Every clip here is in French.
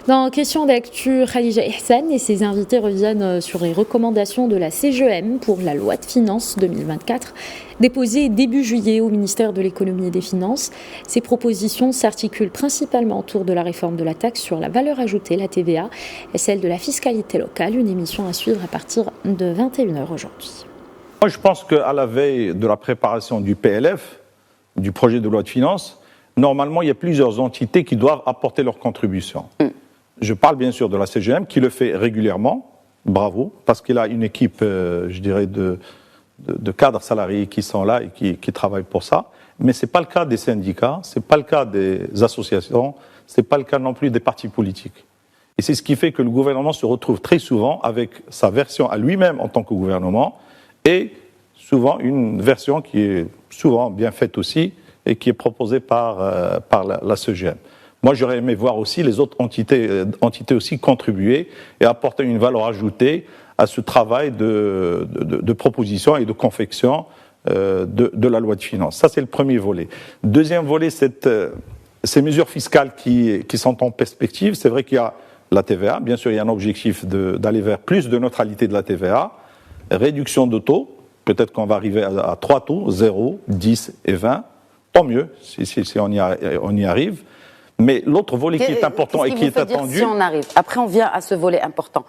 Dans Question d'actu, Khadija Ihsan et ses invités reviennent sur les recommandations de la CGEM pour la loi de finances 2024, déposée début juillet au ministère de l'économie et des finances. Ces propositions s'articulent principalement autour de la réforme de la taxe sur la valeur ajoutée, la TVA, et celle de la fiscalité locale. Une émission à suivre à partir de 21h aujourd'hui. Moi, je pense qu'à la veille de la préparation du PLF, du projet de loi de finances, normalement, il y a plusieurs entités qui doivent apporter leur contribution. Je parle bien sûr de la CGM qui le fait régulièrement, bravo, parce qu'il a une équipe, je dirais, de cadres salariés qui sont là et qui travaillent pour ça. Mais ce n'est pas le cas des syndicats, ce n'est pas le cas des associations, ce n'est pas le cas non plus des partis politiques. Et c'est ce qui fait que le gouvernement se retrouve très souvent avec sa version à lui-même en tant que gouvernement et souvent une version qui est souvent bien faite aussi et qui est proposée par la CGM. Moi, j'aurais aimé voir aussi les autres entités aussi contribuer et apporter une valeur ajoutée à ce travail de proposition et de confection de la loi de finances. Ça, c'est le premier volet. Deuxième volet, ces mesures fiscales qui sont en perspective. C'est vrai qu'il y a la TVA. Bien sûr, il y a un objectif d'aller vers plus de neutralité de la TVA, réduction de taux. Peut-être qu'on va arriver à 3 taux, 0, 10 et 20. Tant mieux si on y arrive. Mais l'autre volet qui est important et qui est attendu. Si on arrive. Après, on vient à ce volet important.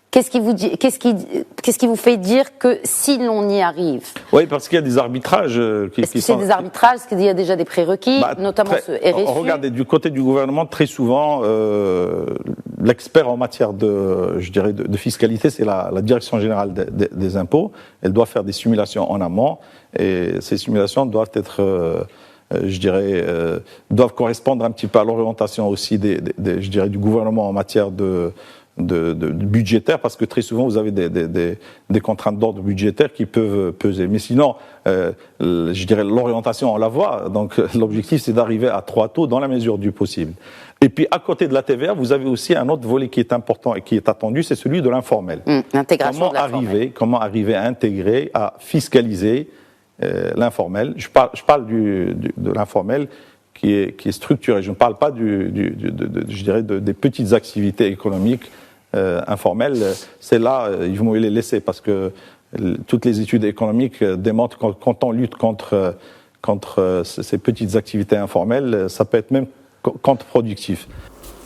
Qu'est-ce qui vous fait dire que si l'on y arrive? Oui, parce qu'il y a des arbitrages qui sont. Des arbitrages, est-ce qu'il y a déjà des prérequis, notamment ce RSU? Regardez, du côté du gouvernement, très souvent, l'expert en matière de fiscalité, c'est la Direction générale des impôts. Elle doit faire des simulations en amont, et ces simulations doivent être doivent correspondre un petit peu à l'orientation aussi du gouvernement en matière de budgétaire, parce que très souvent vous avez des contraintes d'ordre budgétaire qui peuvent peser. Mais sinon, l'orientation on la voit. Donc l'objectif c'est d'arriver à 3 taux dans la mesure du possible. Et puis à côté de la TVA, vous avez aussi un autre volet qui est important et qui est attendu, c'est celui de l'informel. L'intégration de l'informel. Comment arriver à intégrer, à fiscaliser l'informel. Je parle de l'informel qui est structuré. Je ne parle pas des petites activités économiques informelles. C'est là, il faut les laisser parce que toutes les études économiques démontrent que quand on lutte contre ces petites activités informelles, ça peut être même contre-productif.